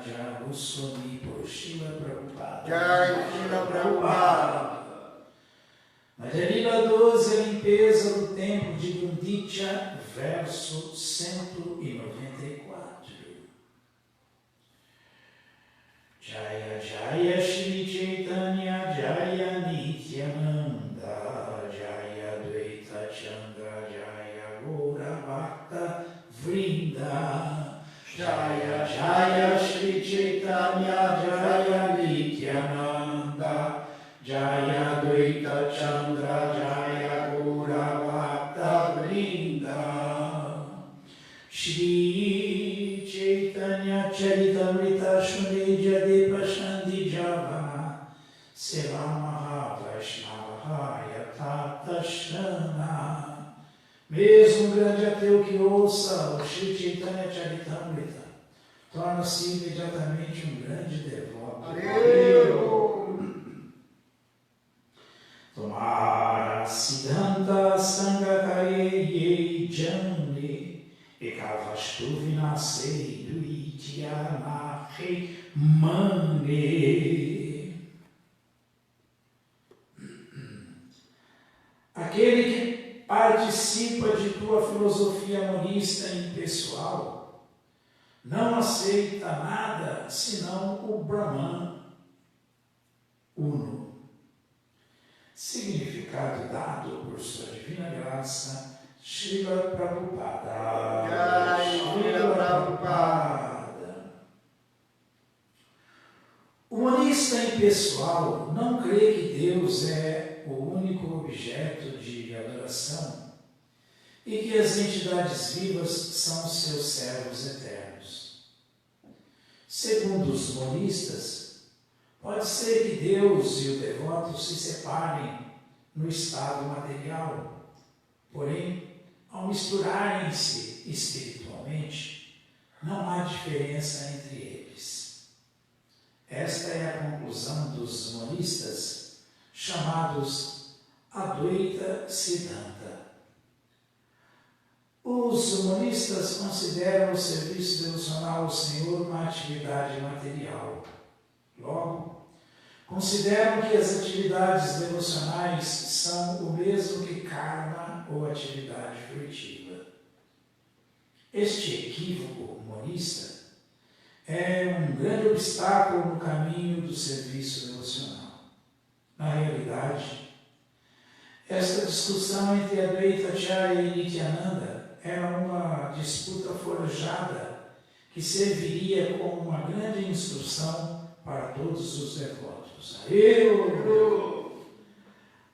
Raja Goswami por Srila Prabhupada. Jai Srila Prabhupada. Madhya 12, a limpeza do templo de Gundicha, verso 194. Jaya Jaya Shri Chaitanya Jaya Nityananda Jaya Dvaita Chandra Jaya Gaura Bhakta Vrinda Jaya Jaya Shri Chaitanya Jaya Nityananda Jaya Dvaita Chandra Jaya Gaura Bhakta Vrinda Shri Chaitanya Charitamrita Shunedya Deva Shandi Java Seva Maha Vaishnava Yatata Shana. Mesmo grande ateu que ouça o Shri Chaitanya Charitamrita torna-se imediatamente um grande devoto. Tomara Siddhanta Sangakaye Ye Jane Ekavastu Vinasei Duityanahe Mane. Aquele que participa de tua filosofia monista impessoal não aceita nada senão o Brahman Uno. Significado dado por sua divina graça, Srila Prabhupada. Jai Srila Prabhupada. O monista impessoal não crê que Deus é o único objeto de adoração e que as entidades vivas são seus servos eternos. Segundo os monistas, pode ser que Deus e o devoto se separem no estado material, porém, ao misturarem-se espiritualmente, não há diferença entre eles. Esta é a conclusão dos monistas, chamados Advaita Siddhanta. Os monistas consideram o serviço devocional ao Senhor uma atividade material. Logo, consideram que as atividades devocionais são o mesmo que karma ou atividade fruitiva. Este equívoco monista é um grande obstáculo no caminho do serviço devocional. Na realidade, esta discussão entre Advaita Acharya e Nityananda era uma disputa forjada que serviria como uma grande instrução para todos os devotos.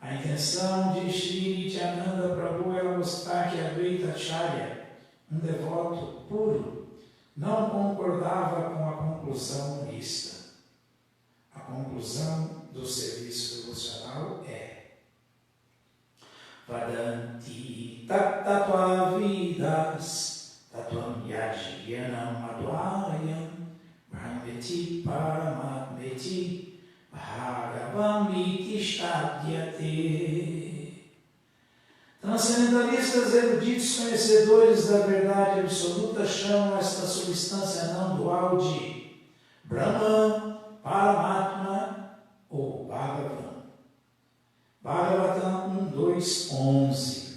A intenção de Shri Nityananda Prabhu era mostrar que Advaita Acharya, um devoto puro, não concordava com a conclusão monista. A conclusão do serviço devocional é Vadanti Tattva Vidas Tattvam Yajyanam Advayam Brahmeti Paramatmeti Bhagavam Itishtadyate. Transcendentalistas eruditos conhecedores da verdade absoluta chamam esta substância não dual de Brahman, Paramatma ou Bhagavan. Bhagavatam 1.2.11.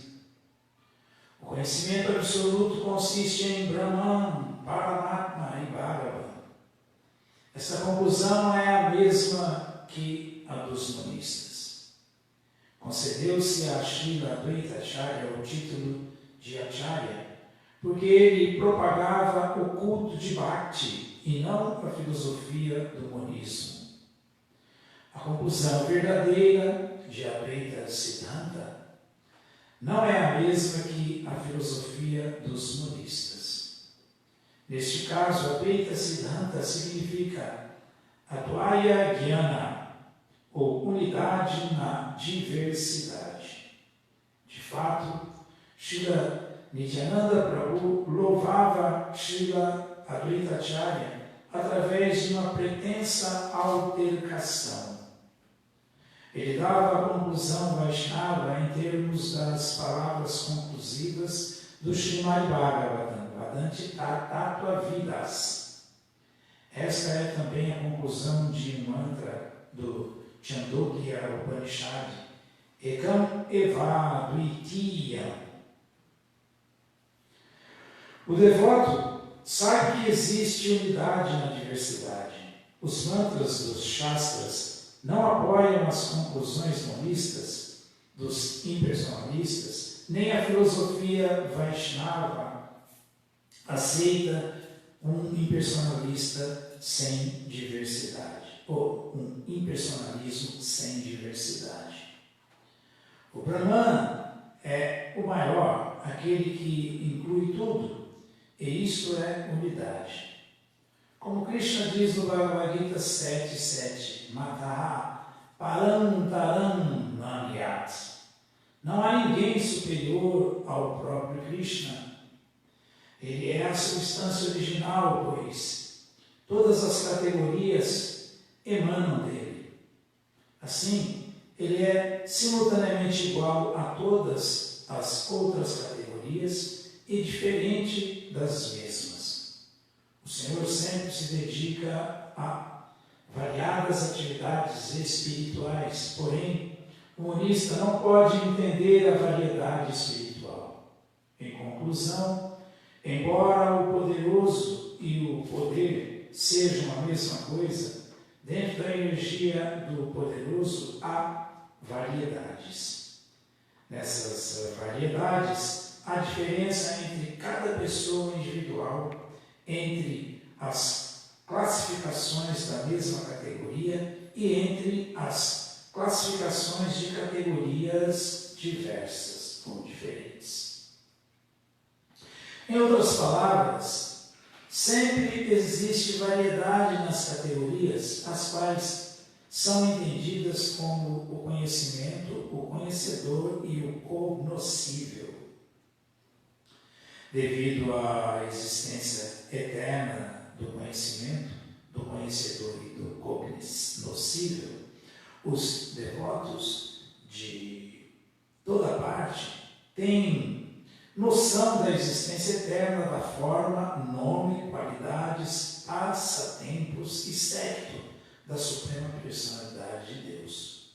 O conhecimento absoluto consiste em Brahman, Paramatma e Bhagavan. Essa conclusão é a mesma que a dos monistas. Concedeu-se a Srila Advaita Acharya o título de Acharya porque ele propagava o culto de Bhakti e não a filosofia do monismo. A conclusão verdadeira de Advaita Siddhanta não é a mesma que a filosofia dos monistas. Neste caso, Advaita Siddhanta significa Advaya Jnana, ou unidade na diversidade. De fato, Srila Nityananda Prabhu louvava Srila Advaita Acharya através de uma pretensa altercação. Ele dava a conclusão Vaishnava em termos das palavras conclusivas do Srimad Bhagavatam, Vadanti Tattva Vidas. Esta é também a conclusão de um mantra do Chandogya Upanishad, Ekam Eva Dvitiya. O devoto sabe que existe unidade na diversidade. Os mantras dos Shastras não apoiam as conclusões monistas dos impersonalistas, nem a filosofia Vaishnava aceita um impersonalista sem diversidade, ou um impersonalismo sem diversidade. O Brahman é o maior, aquele que inclui tudo, e isto é unidade. Como Krishna diz no Bhagavad Gita 7.7, Mataha Parantaram Nanyat. Não há ninguém superior ao próprio Krishna. Ele é a substância original, pois todas as categorias emanam dele. Assim, ele é simultaneamente igual a todas as outras categorias e diferente das mesmas. O Senhor sempre se dedica a variadas atividades espirituais, porém, o monista não pode entender a variedade espiritual. Em conclusão, embora o poderoso e o poder sejam a mesma coisa, dentro da energia do poderoso há variedades. Nessas variedades, há diferença entre cada pessoa individual, entre as classificações da mesma categoria e entre as classificações de categorias diversas ou diferentes. Em outras palavras, sempre existe variedade nas categorias, as quais são entendidas como o conhecimento, o conhecedor e o cognoscível. Devido à existência eterna do conhecimento, do conhecedor e do cognoscível, os devotos de toda parte têm noção da existência eterna, da forma, nome, qualidades, passatempos e séquito da Suprema Personalidade de Deus.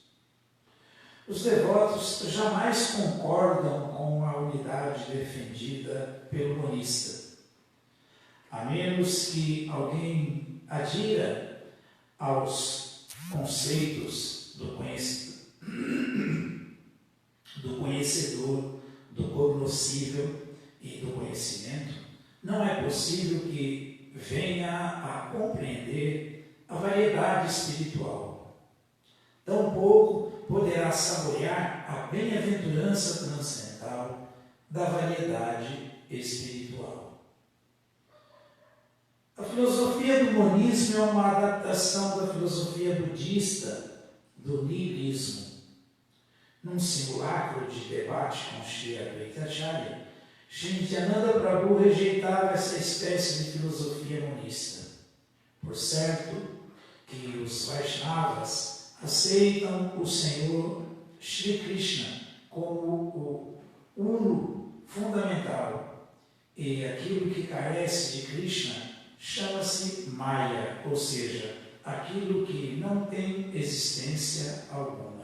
Os devotos jamais concordam com a unidade defendida pelo monista, a menos que alguém adira aos conceitos do conhecedor, do cognoscível e do conhecimento. Não é possível que venha a compreender a variedade espiritual. Tampouco poderá saborear a bem-aventurança transcendental da variedade espiritual. A filosofia do monismo é uma adaptação da filosofia budista do niilismo. Num simulacro de debate com Shri Advaita Acharya, Shri Nityananda Prabhu rejeitava essa espécie de filosofia monista. Por certo que os Vaishnavas aceitam o Senhor Shri Krishna como o uno fundamental, e aquilo que carece de Krishna chama-se Maya, ou seja, aquilo que não tem existência alguma.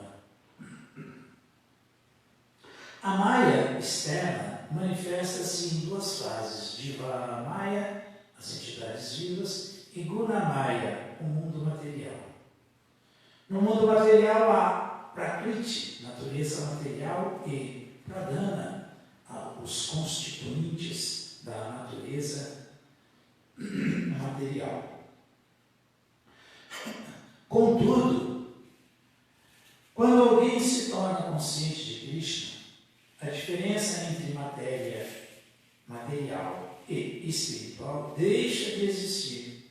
A Maya externa manifesta-se em duas fases: Jiva Maya, as entidades vivas, e Guna Maya, o mundo material. No mundo material há Prakriti, natureza material, e Pradana, os constituintes da natureza material. Contudo, quando alguém se torna consciente de Krishna, a diferença entre matéria material e espiritual deixa de existir.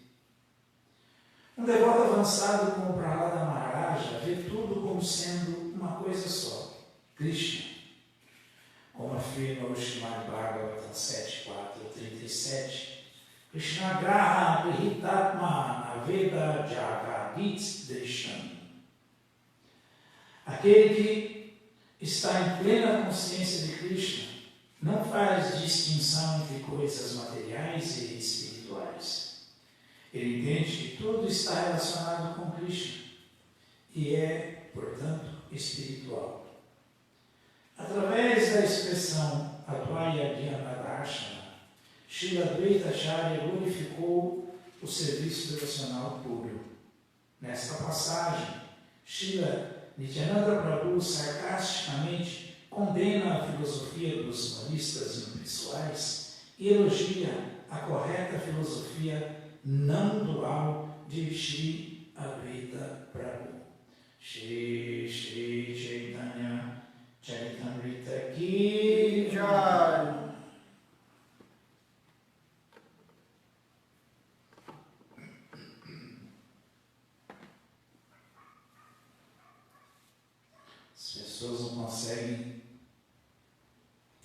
Um devoto avançado como Prahlada Maharaja vê tudo como sendo uma coisa só, Krishna. Como afirma o Srimad Bhagavatam 7.4.37, Krishna Graha Grihitatma Aveda Jagadit Drisham. Aquele que está em plena consciência de Krishna não faz distinção entre coisas materiais e espirituais. Ele entende que tudo está relacionado com Krishna e é, portanto, espiritual. Através da expressão Advaya Dhyanadharshana, Srila Advaita Acharya glorificou o serviço devocional puro. Nesta passagem, Srila Nityananda Prabhu sarcasticamente condena a filosofia dos monistas impessoais e elogia a correta filosofia não dual de Sri Advaita Prabhu. Shri Shri Chaitanya Charitamrita Ki Jai. As pessoas não conseguem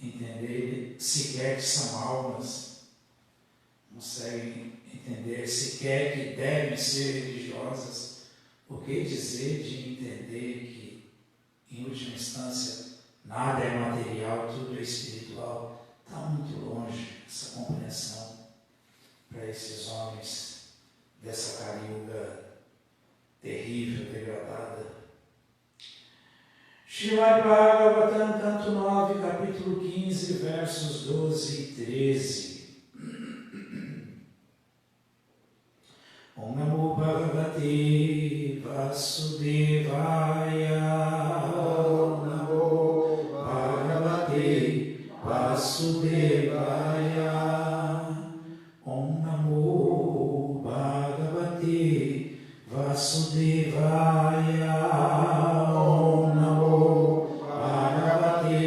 entender sequer que são almas, não conseguem entender sequer que devem ser religiosas. O que dizer de entender que, em última instância, nada é material, tudo é espiritual? Está muito longe essa compreensão para esses homens dessa Kali-yuga terrível, degradada. Srimad Bhagavatam, canto 9, capítulo 15, versos 12 e 13. Om Namo Bhagavate Vasudevaya. Om Namo Bhagavate Vasudevaya. Om Namo Bhagavate Vasudevaya. Om Namo Bhagavate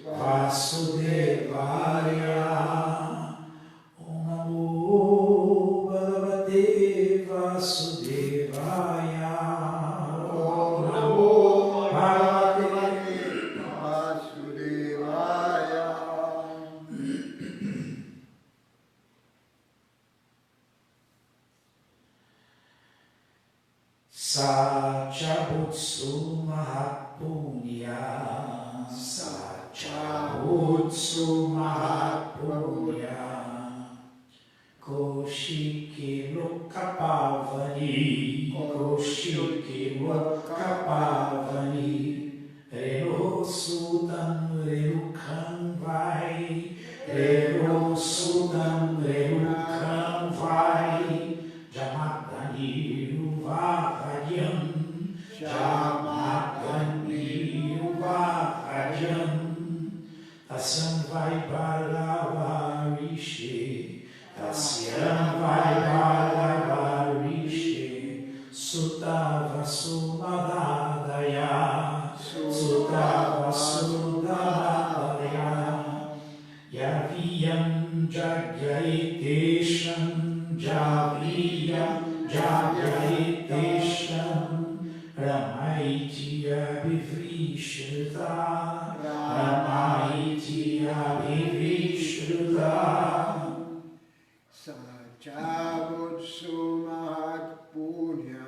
Vasudevaya. Om Namo Bhagavate Vasudevaya. Om Namo Bhagavate Vasudevaya. Satchabutsu Mahapunya. Satchabutsu Mahapunya. Koshiki Lokapavani. Koshiki Lokapavani. Reno Sudam Renukam Vai. Reno Sudam Renukam Vai. Jamadani Uvahajam. Jamadani Uvahajam. Tasyam Vai Bhagavarishi. Tasyam Vai Bhagavarishi. Sutta Vasumadadaya. Sutta Vasumadadaya. Yaviyam Jagyaitesham. Javiyam Jagyaitesham. Ramaiti Abhivrishrita. Ramaiti Abhivrishrita. Satchabutsu Mahapunya.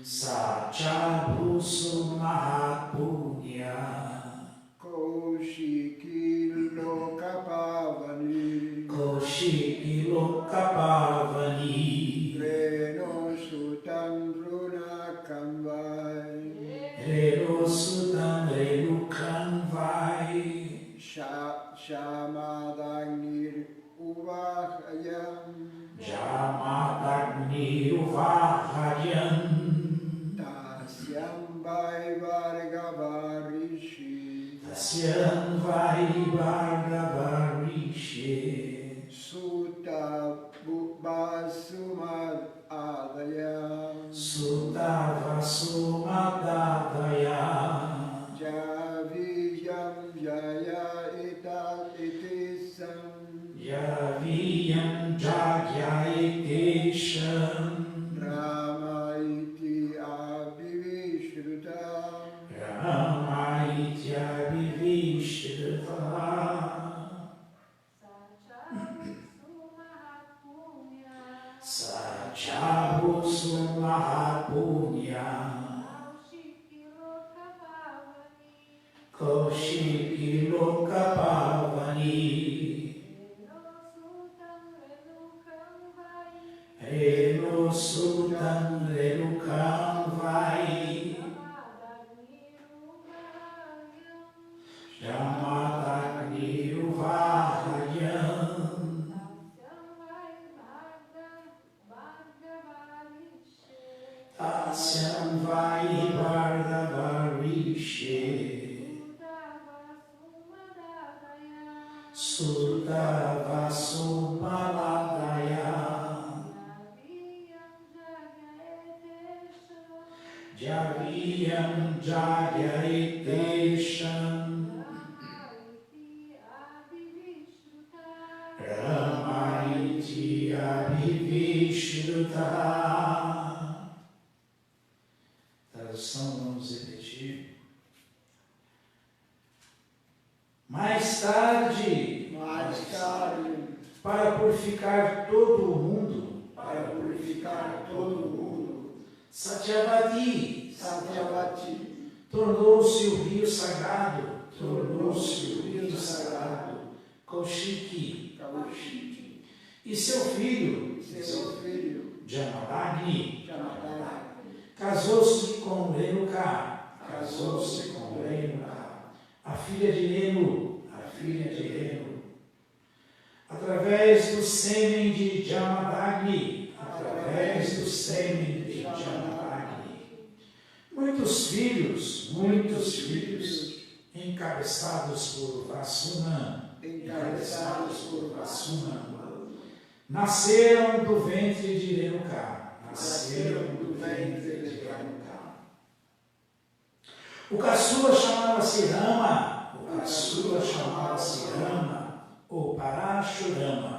Satchabutsu Mahapunya. Koshiki Lokapavani. Koshiki Lokapavani. Reno Sutam Runakam Vai. Reno Sudam Renukam Vai. Shamadagni Uvahayam. Jamadagni Uvahayam. Tasyam Vai Bhargavarishi. Tasyam Vai Bhargavarishi. Sutta Vasumad Adaya. Sutta Vasumadadaya. Javiyam Jaya Itisam. Yaviyam Jagyaitesham. Ramaiti Abhivishrutam. Ramaiti Abhivishruta. Satchabutsu Mahapunya. Koshiki Lokapavani. Reno Relo Sutam Relukam Vai Jamadagni Uvahayam Tasyam Vai Vardavarishe Surdava Subaladaya Javiyam Jagaitesham Ramaiti Abhivishruta. Tradução, vamos repetir. Mais tarde, para purificar todo o mundo, Satyavati tornou-se o rio sagrado, Kaushiki, e seu filho, Jamadagni, casou-se com Renuka, a filha de Renu, através do sêmen de Jamadagni, muitos filhos, encabeçados por Vasuna, nasceram do ventre de Renuka. O caçula chamava-se Rama, ou Parashurama.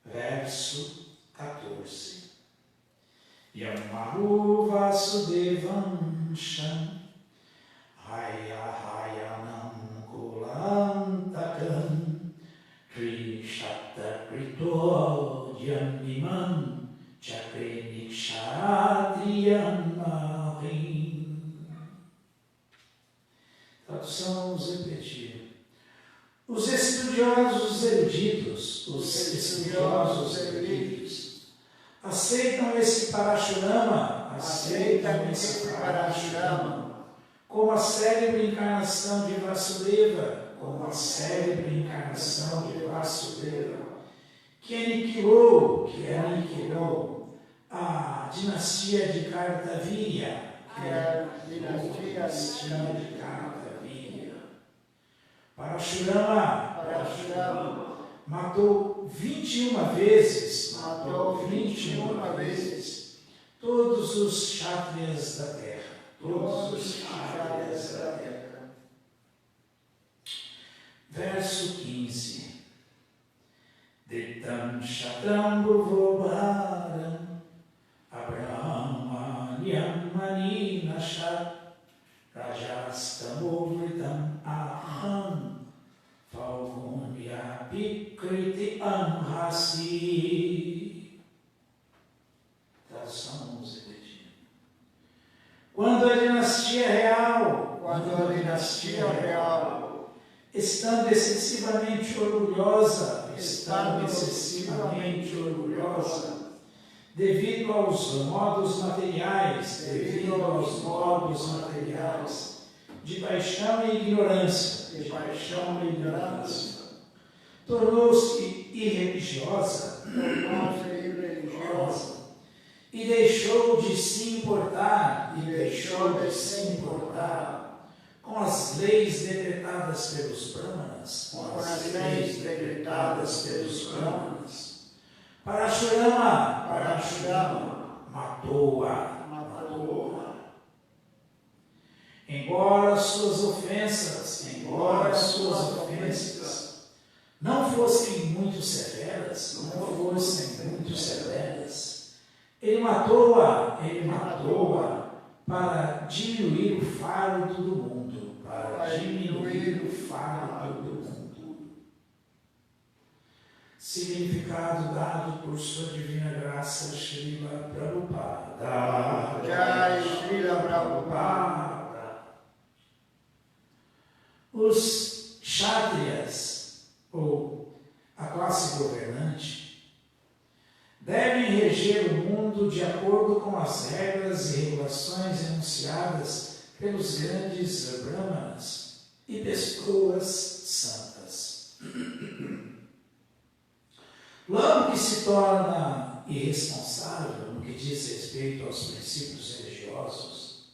Verso 14. Yamahu Vasudevam Sham Hayanam Kulantakam Trishata Krito Yamiman Chakrenikshadriyam Mahim. Tradução, vamos repetir. Os estudiosos eruditos, aceitam esse Parashurama, como a célebre encarnação de Vasudeva, que aniquilou a dinastia de Kartavirya, Parashurama matou 21 vezes todos os kshatriyas da terra. Verso 15. Ditam shatam bhuvobharam abrahmanyam maninashat rajastamuvritam aham falgunya pikriti amhasi. Tradução, vamos repetir. Quando a dinastia real, estando excessivamente orgulhosa, devido aos modos materiais, de paixão e ignorância, tornou-se irreligiosa e deixou de se importar com as leis decretadas pelos Brahmanas, Parashurama matou-a. Embora suas ofensas não fossem muito severas, ele matou-a para diminuir o fardo do mundo. Significado dado por sua divina graça, Srila Prabhupada. Jai Srila Prabhupada. Os kshatriyas, ou a classe governante, devem reger o mundo de acordo com as regras e regulações enunciadas pelos grandes brahmanas e pessoas santas. Logo que se torna irresponsável no que diz respeito aos princípios religiosos,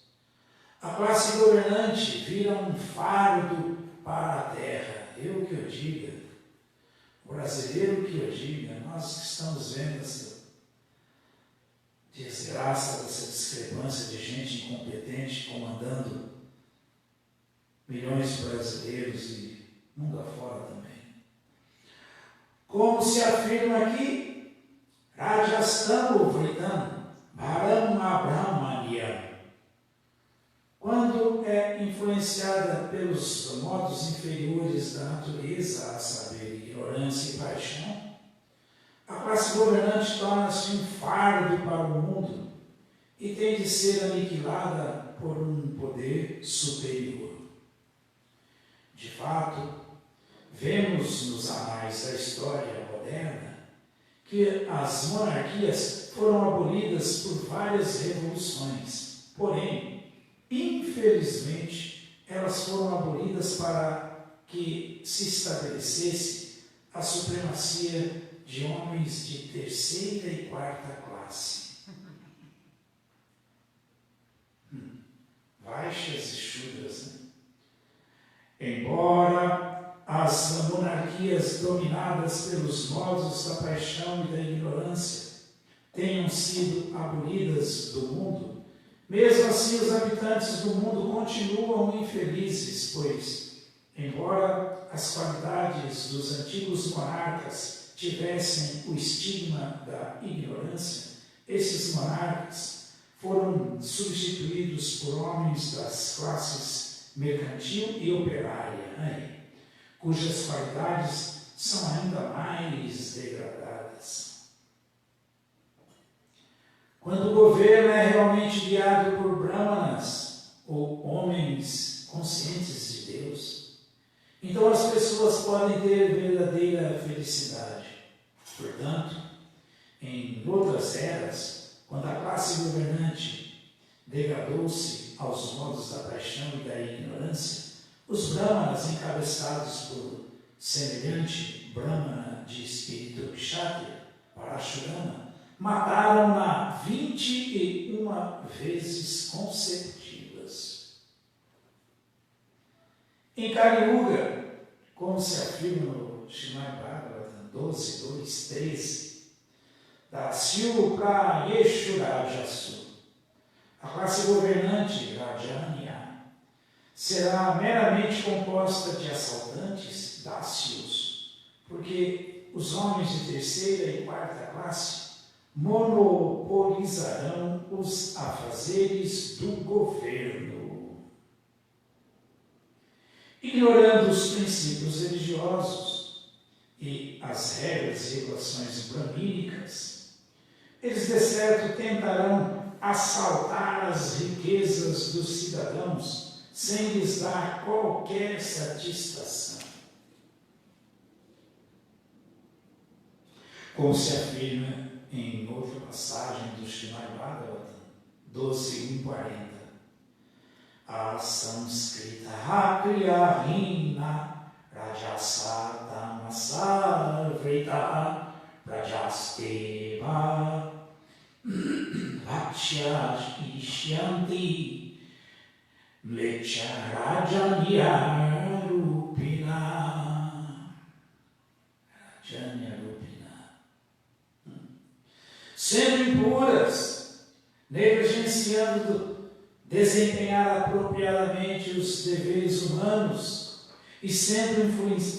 a classe governante vira um fardo para a terra. Eu que eu diga, o brasileiro que eu diga, nós que estamos vendo essa desgraça, dessa discrepância de gente incompetente comandando milhões de brasileiros e mundo afora também. Como se afirma aqui, Rajasthamu Vritam Bharama Brahmanyam, quando é influenciada pelos modos inferiores da natureza, a saber, ignorância e paixão, a classe governante torna-se um fardo para o mundo e tem de ser aniquilada por um poder superior. De fato, vemos nos anais da história moderna que as monarquias foram abolidas por várias revoluções, porém, infelizmente, elas foram abolidas para que se estabelecesse a supremacia de homens de terceira e quarta classe. Baixas e chudas, né? Embora as monarquias dominadas pelos modos da paixão e da ignorância tenham sido abolidas do mundo, mesmo assim os habitantes do mundo continuam infelizes, pois, embora as qualidades dos antigos monarcas tivessem o estigma da ignorância, esses monarcas foram substituídos por homens das classes mercantil e operária, cujas qualidades são ainda mais degradadas. Quando o governo é realmente guiado por brahmanas, ou homens conscientes de Deus, então as pessoas podem ter verdadeira felicidade. Portanto, em outras eras, quando a classe governante degradou-se aos modos da paixão e da ignorância, os brahmanas, encabeçados por semelhante brahmana de espírito kshatriya, Parashurama, mataram-na 21 vezes consecutivas. Em Kali Yuga, como se afirma no Srimad Bhagavatam 12, 2, 13, da Syuka Yeshurajasu, a classe governante, Rajanya, será meramente composta de assaltantes, dácios, porque os homens de terceira e quarta classe monopolizarão os afazeres do governo. Ignorando os princípios religiosos e as regras e regulações bramínicas, eles de certo tentarão assaltar as riquezas dos cidadãos sem lhes dar qualquer satisfação. Como se afirma em outra passagem do Srimad Bhagavatam 12:140, a Samskrita Kriya Hina Rajasa Tamasa Vrita Rajasteva Bhaksha Ishyanti Mlecha Rajanya Rupina. Rajanya Rupina. Sendo impuras, negligenciando desempenhar apropriadamente os deveres humanos e sendo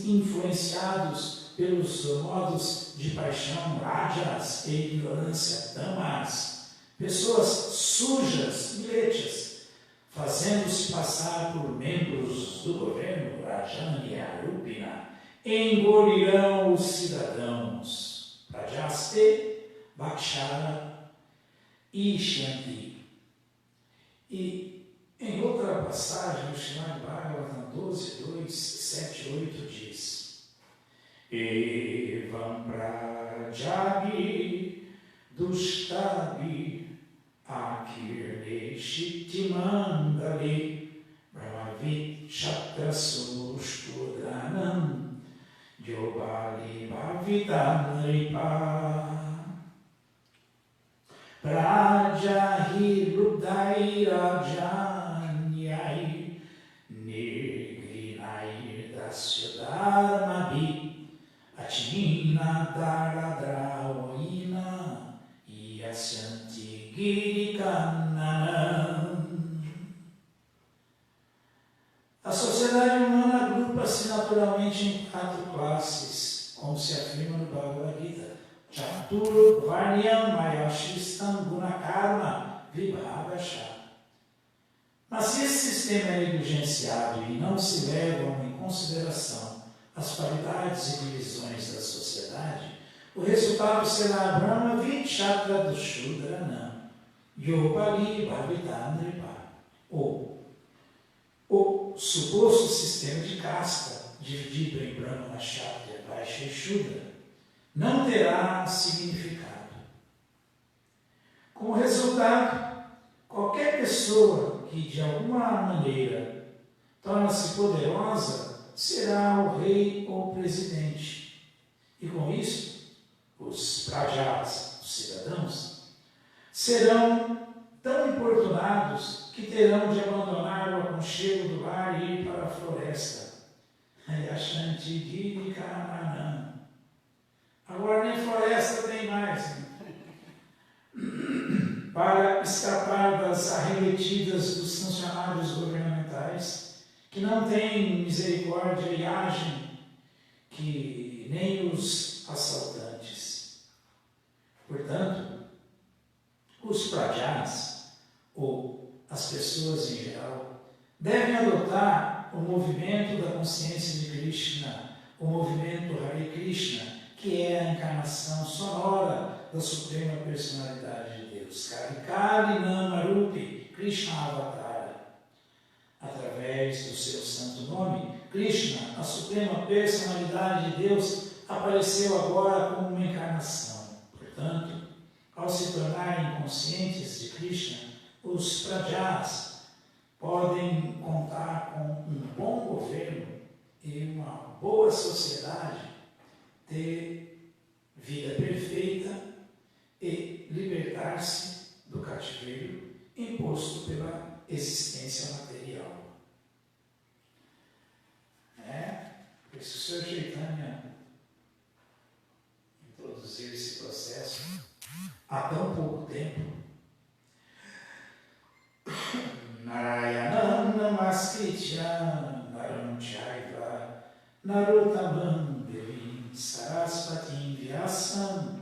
influenciados pelos modos de paixão, rajas e ignorância, tamas, pessoas sujas, milechas, fazendo-se passar por membros do governo, Rajanya Rupina, engolirão os cidadãos, Rajaste, Bhakshara e Shanti. E em outra passagem, no Srimad Bhagavatam 12:2, 7, 8 diz: Evam prajabhi tushtabi akirne shittimandali brahmavit shatrasushtudanam yobali bhavitanripa prajahi ruddairajanyai nirgrinai dasyadharmabhi achinina daradraoina yasyanti girikananam. A sociedade humana agrupa-se naturalmente em 4 classes, como se afirma no Bhagavad Gita. Chatur Varnyam Mayashistam Gunakarma Vibhavasha. Mas se esse sistema é negligenciado e não se levam em consideração as qualidades e divisões da sociedade, o resultado será Brahma Vichatra do Shudranam Yopali Bhavitanripa, ou o suposto sistema de casta, dividido em Brahmana, Kshatriya, Vaishya e Shudra, não terá significado. Como resultado, qualquer pessoa que de alguma maneira torna-se poderosa será o rei ou presidente. E com isso, os prajas, os cidadãos, serão tão importunados que terão de abandonar o aconchego do lar e ir para a floresta. Ayashanti Girikananam. Agora nem floresta tem mais. Para escapar das arremetidas dos funcionários governamentais, que não têm misericórdia e agem que nem os assaltantes. Portanto, os prajas, ou as pessoas em geral, devem adotar o movimento da consciência de Krishna, o movimento Hare Krishna, que é a encarnação sonora da Suprema Personalidade de Deus, Kali Namarupi, Krishna Avatara. Através do seu santo nome, Krishna, a Suprema Personalidade de Deus, apareceu agora como uma encarnação. Portanto, ao se tornarem conscientes de Krishna, os prajas podem contar com um bom governo e uma boa sociedade, ter vida perfeita e libertar-se do cativeiro imposto pela existência material. Por isso o Sr. Chaitanya introduziu esse processo há tão pouco tempo. Narayanam Namaskritya Naram Chaiva Narottamam Devim Sarasvatim Vyasam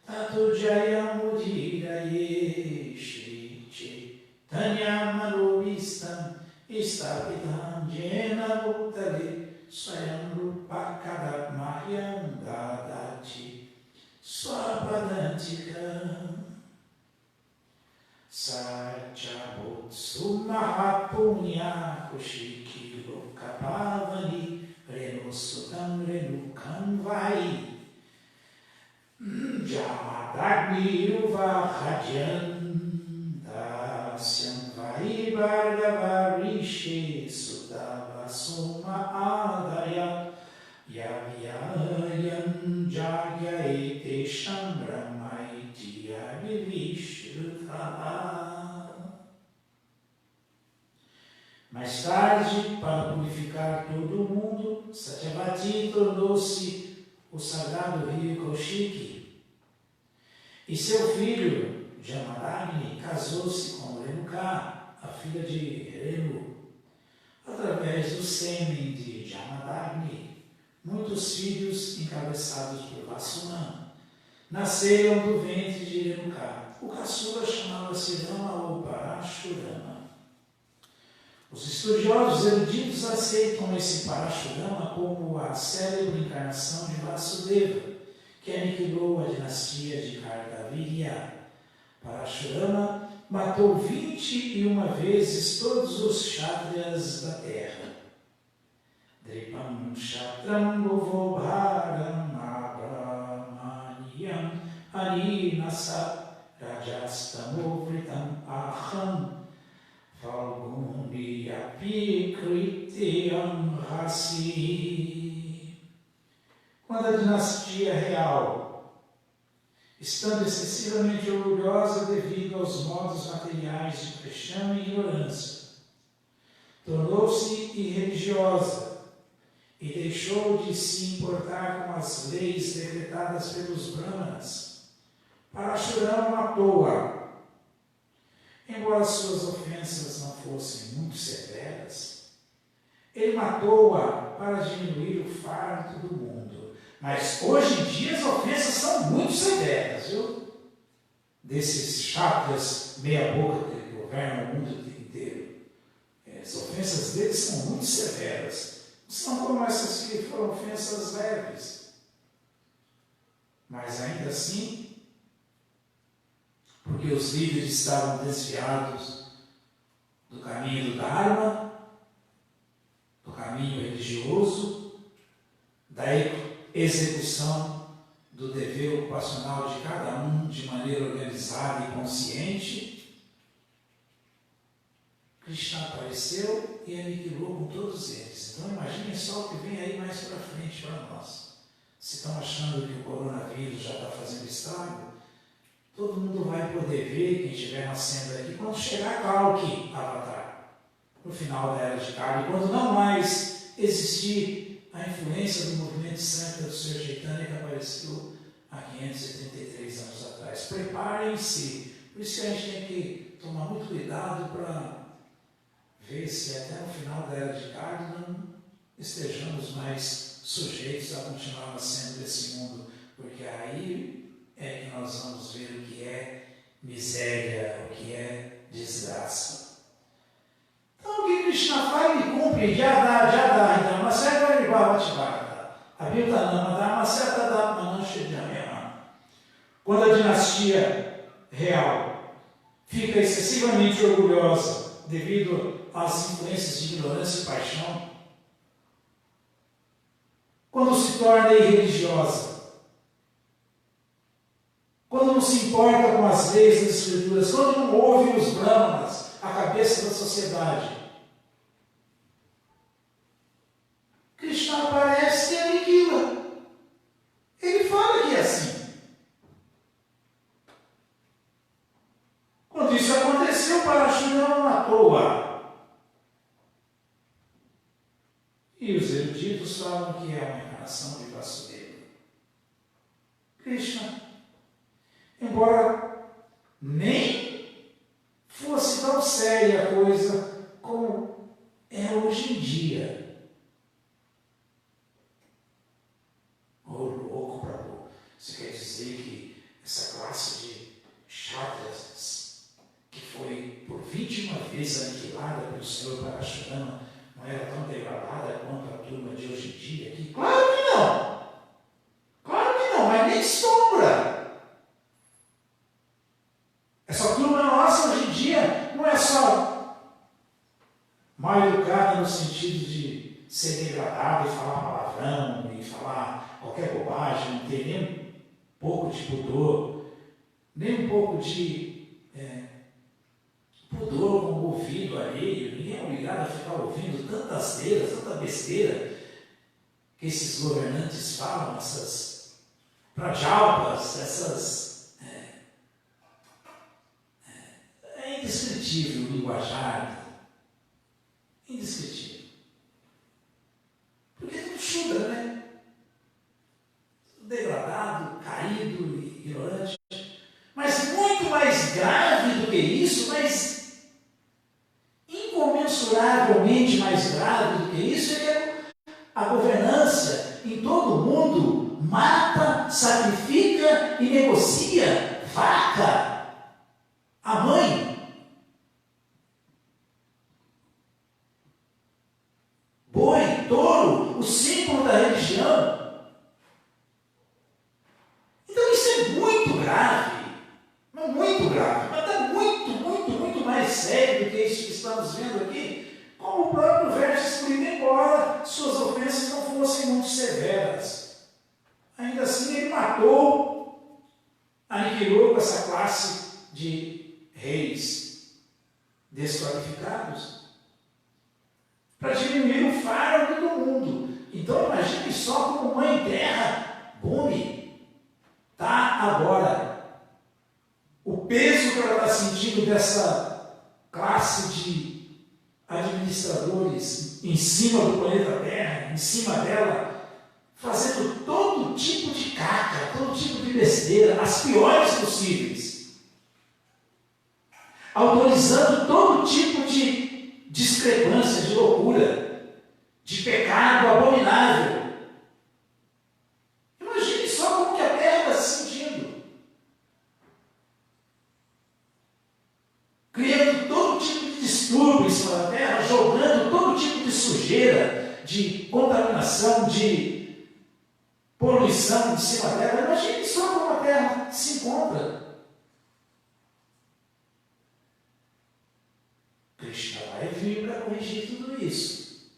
Tato Jayam Udiraye Shri Chaitanya Manobhistam Istapitam Jena Bhuktale Swayam Rupa Kadamahyam Dadati Swapadantikam Sarchabotsu Mahapunya Kushiki Lokapavani Renusutam Renukam Vai Jamadagni Uvahadyan Dasyam Vai Bhargavarishi Sudava Soma Adaya Yavyayam Jagyaete Shambramaiti Avivishruta. Mais tarde, para purificar todo o mundo, Satyavati tornou-se o sagrado rio Kaushiki. E seu filho, Jamadagni, casou-se com Renuka, a filha de Renu. Através do sêmen de Jamadagni, muitos filhos, encabeçados por Vasuna, nasceram do ventre de Renuka. O caçula chamava-se Rama ou Parashurama. Os estudiosos eruditos aceitam esse Parashurama como a célebre encarnação de Vasudeva, que aniquilou a dinastia de Kartavirya. Parashurama matou 21 vezes todos os kshatriyas da terra. Dripam Kshatram Bhuvo Bharam Abhamaniyam Hari Nasa Rajastamovritam Aham Falgundi Apikritiam Rasi. Quando a dinastia real, estando excessivamente orgulhosa devido aos modos materiais de paixão e ignorância, tornou-se irreligiosa e deixou de se importar com as leis decretadas pelos Brahmanas, Parashuram matou-a. Embora suas ofensas não fossem muito severas, ele matou-a para diminuir o fardo do mundo. Mas hoje em dia as ofensas são muito severas, viu? Desses chátrias meia-boca que governam o mundo inteiro. As ofensas deles são muito severas. Não são como essas que foram ofensas leves. Mas ainda assim, porque os líderes estavam desviados do caminho do Dharma, do caminho religioso, da execução do dever ocupacional de cada um de maneira organizada e consciente, Krishna apareceu e aniquilou com todos eles. Então imaginem só o que vem aí mais para frente para nós. Se estão achando que o coronavírus já está fazendo estrago, todo mundo vai poder ver, quem estiver nascendo aqui, quando chegar Kalki Avatar, no final da Era de Kali, quando não mais existir a influência do movimento Sankara do Sr. Chaitanya que apareceu há 533 anos atrás. Preparem-se. Por isso que a gente tem que tomar muito cuidado para ver se até no final da Era de Kali não estejamos mais sujeitos a continuar nascendo desse mundo, porque aí é que nós vamos ver o que é miséria, o que é desgraça. Então o que Krishna faz e cumpre, Jada, Dharma Seta e Bhavativada, Abhitanama Dharma Seta Dhamma Shidhyamema. Quando a dinastia real fica excessivamente orgulhosa devido às influências de ignorância e paixão, quando se torna irreligiosa, quando não se importa com as leis das escrituras, quando não ouve os brahmanas, a cabeça da sociedade, Krishna aparece e aniquila. Ele fala que é assim. Quando isso aconteceu, Parashuram matou-a. E os eruditos falam que é uma encarnação de Vasudeva. Krishna, embora nem fosse tão séria a coisa como é hoje em dia. Ô louco, Prabhu, você quer dizer que essa classe de chátrias que foi por 21 vezes aniquilada pelo Senhor Parashurama não era tão degradada quanto a turma de hoje em dia aqui? Claro que não! Claro que não, mas nem sombra! Essa turma nossa hoje em dia não é só mal educada no sentido de ser degradada e falar palavrão e falar qualquer bobagem, não ter nem um pouco de pudor, nem um pouco de pudor com o ouvido alheio. Ninguém é obrigado a ficar ouvindo tanta asneira, tanta besteira que esses governantes falam, essas prajalpas, essas... É indescritível o linguajar. Indescritível. Porque é tudo chuda, né? Degradado, caído, ignorante. Mas muito mais grave do que isso, mas incomensuravelmente mais grave do que isso, é que a governância em todo o mundo mata, sacrifica e negocia vaca, a mãe, boi, touro, o símbolo da religião. Então isso é muito grave, mas muito grave, mas está muito mais sério do que isso que estamos vendo aqui, como o próprio verso escrito, embora suas ofensas não fossem muito severas. Ainda assim ele matou a aniquilou com essa classe de reis desqualificados para diminuir o fardo do mundo. Então imagine só como Mãe Terra, Bumi, está agora. O peso que ela está sentindo dessa classe de administradores em cima do planeta Terra, em cima dela, fazendo todo tipo de caca, todo tipo de besteira, as piores possíveis, autorizando todo tipo de discrepância, de loucura, de pecado abominável. Imagine só como que a Terra está se sentindo. Criando todo tipo de distúrbio em cima da Terra, jogando todo tipo de sujeira, de contaminação, de poluição em cima dela. Imagine só como a Terra se encontra. Krishna vai vir para corrigir tudo isso.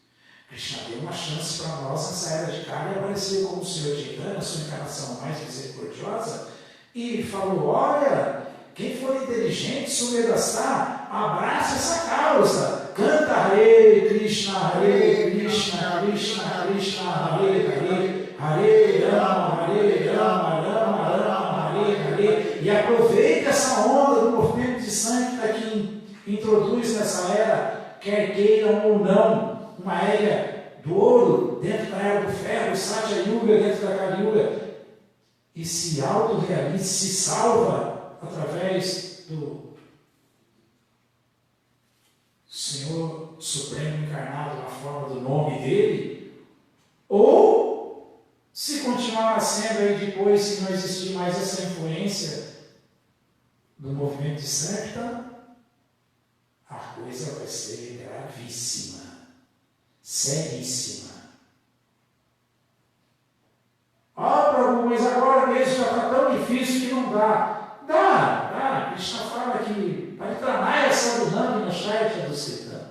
Krishna deu uma chance para nós nessa era de carne e apareceu como o Senhor Chaitanya, a sua encarnação mais misericordiosa, e falou: olha, quem for inteligente, Sumedastá, abraça essa causa. Canta Hare Krishna, Hare Krishna, Krishna Krishna, Hare Hare, Hare Rama, Hare Rama, Rama Rama, Hare Hare. E aproveita essa onda do movimento de sangue que está aqui, introduz nessa era, quer queiram ou não, uma era do ouro dentro da era do ferro, Satya Yuga dentro da Kali Yuga, e se autorrealiza, se salva através do Senhor Supremo encarnado na forma do nome dele, ou se continuar sendo aí depois, se não existir mais essa influência do movimento de Sankirtan, a coisa vai ser gravíssima, seríssima. Prabhu, mas agora mesmo já está tão difícil que não dá. Dá. Krishna fala que Paritranaya Sadhunam Vinashaya Duskritam.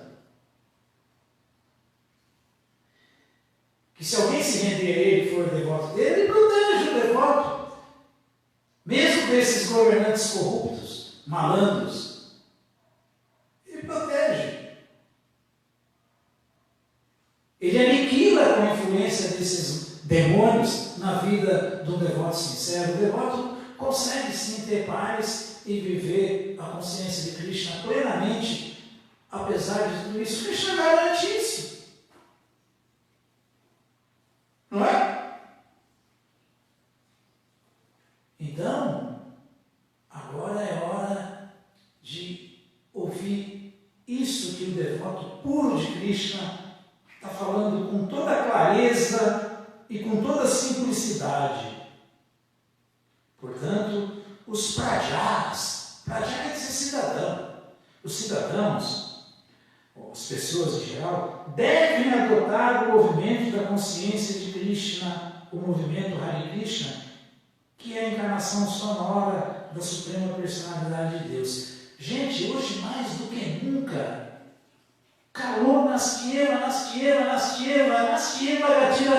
Que se alguém se render a ele e for devoto dele, ele protege o devoto. Mesmo desses governantes corruptos, malandros, ele protege. Ele aniquila com a influência desses demônios na vida do devoto sincero. O devoto consegue sim ter paz e viver a consciência de Krishna plenamente, apesar de tudo isso. Krishna garante isso. Não é? Então, agora é hora de ouvir isso que o devoto puro de Krishna está falando com toda clareza e com toda simplicidade. Portanto, os prajas quer dizer cidadão. Os cidadãos, as pessoas em geral, devem adotar o movimento da consciência de Krishna, o movimento Hare Krishna, que é a encarnação sonora da Suprema Personalidade de Deus. Gente, hoje mais do que nunca, Kalom Nastyeva, Gatira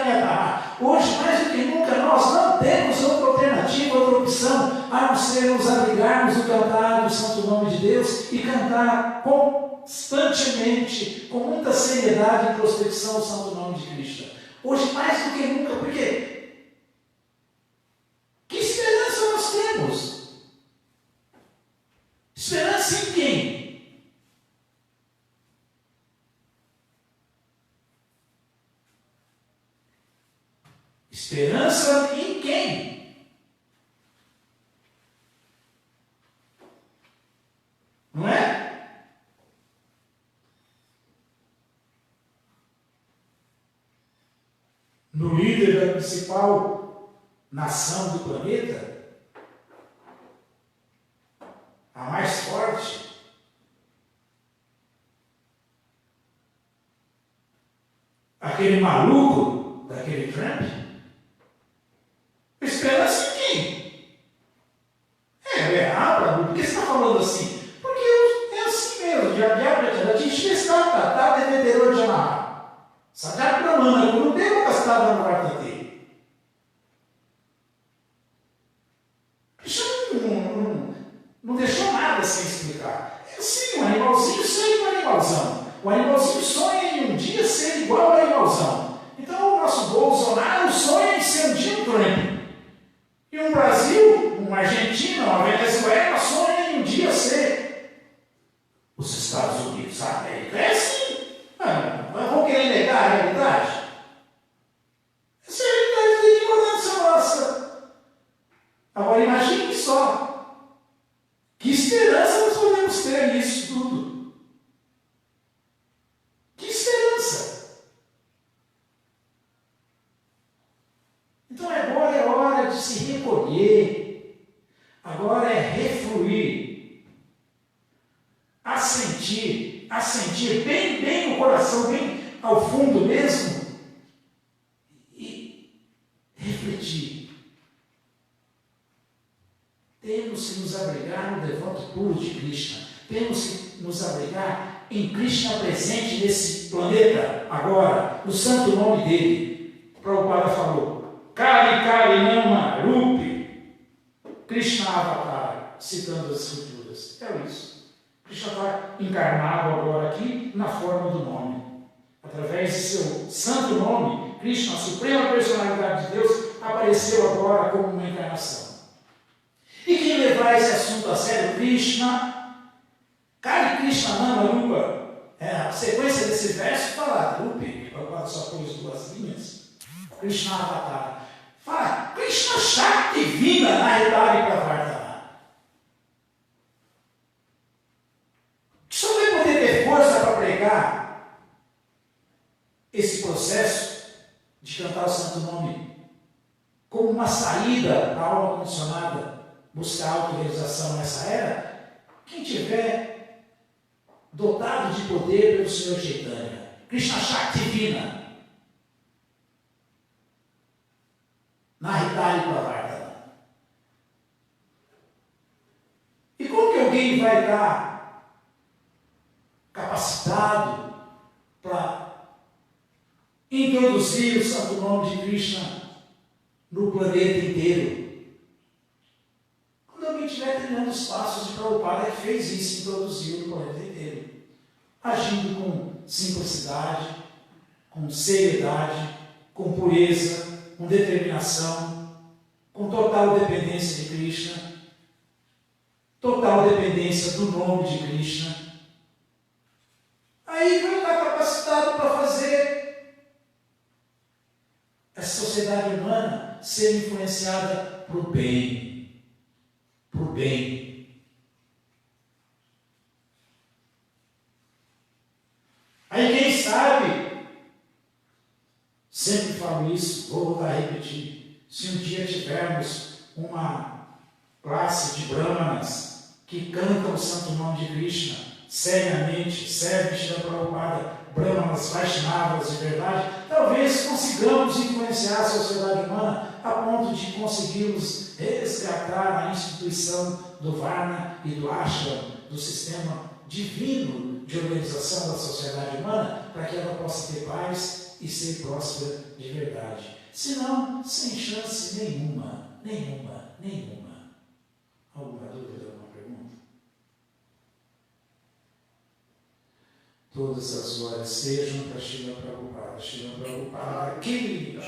Nyataha. Hoje, mais do que nunca, nós não temos outra alternativa, outra opção, a não ser nos abrigarmos do cantar do Santo Nome de Deus e cantar constantemente, com muita seriedade e introspecção, o Santo Nome de Krishna. Hoje, mais do que nunca, porque que esperança nós temos? Esperança em quem? Esperança em quem? Não é? No líder da principal nação do planeta, a mais forte, aquele maluco daquele Trump. Esperança em quem? Prabhu, por que você está falando assim? Porque é assim mesmo, a gente está devedor de amar. Sacar Brahmana, quando tem uma castada no quarto dele. Krishna nada sem explicar. Sim, o animalzinho segue o animalzão. O animalzinho sonha em um dia ser igual ao animalzão. Então o nosso Bolsonaro sonha em ser um dia um Trump. E um Brasil, uma Argentina, uma Venezuela sonha em um dia ser os Estados Unidos. A América é assim. Vão querer negar a realidade? Essa é a realidade da ignorância nossa. Agora imagine só. Que esperança nós podemos ter nisso tudo? Que esperança! Então agora é hora de se recolher. Agora é refluir. Assentir bem no coração, bem ao fundo mesmo. E refletir. Temos que nos abrigar no devoto puro de Krishna. Temos que nos abrigar em Krishna presente nesse planeta, agora, no santo nome dele. O Prabhupada falou, Kali Kali Nama Rupi Krishna Avatar, citando as escrituras. É isso. Krishna está encarnado agora aqui na forma do nome. Através de seu santo nome, Krishna, a suprema personalidade de Deus, apareceu agora como uma encarnação. E quem levar esse assunto a sério, Krishna, Kali Krishna Nama Rupa, a sequência desse verso fala Rupi, só pôs 2 linhas, Krishna Avatar. Fala Krishna Shakti Vinda na Hridaya Pravardhana. Só vai poder ter força para pregar esse processo de cantar o santo nome como uma saída para a alma condicionada buscar autorrealização nessa era, quem tiver dotado de poder pelo Senhor Chaitanya, Krishna Shakti Divina, na Hridaya Pravardhana. E como que alguém vai estar capacitado para introduzir o santo nome de Krishna no planeta inteiro? Quando alguém estiver treinando os passos de Prabhupada, que fez isso, introduziu no planeta inteiro, agindo com simplicidade, com seriedade, com pureza, com determinação, com total dependência de Krishna, total dependência do nome de Krishna. Aí vai estar capacitado para fazer essa sociedade humana ser influenciada para o bem. Para o bem. Aí quem sabe, sempre falo isso, vou voltar a repetir, se um dia tivermos uma classe de brahmanas que cantam o santo nome de Krishna, seriamente, servem Srila Prabhupada, brahmanas, vaishnavas de verdade, talvez consigamos influenciar a sociedade humana a ponto de conseguirmos resgatar a instituição do Varna e do Ashram, do sistema divino de organização da sociedade humana, para que ela possa ter paz e ser próspera de verdade. Senão, sem chance nenhuma. Alguma dúvida, alguma pergunta? Todas as glórias sejam para Srila Prabhupada. Srila Prabhupada, que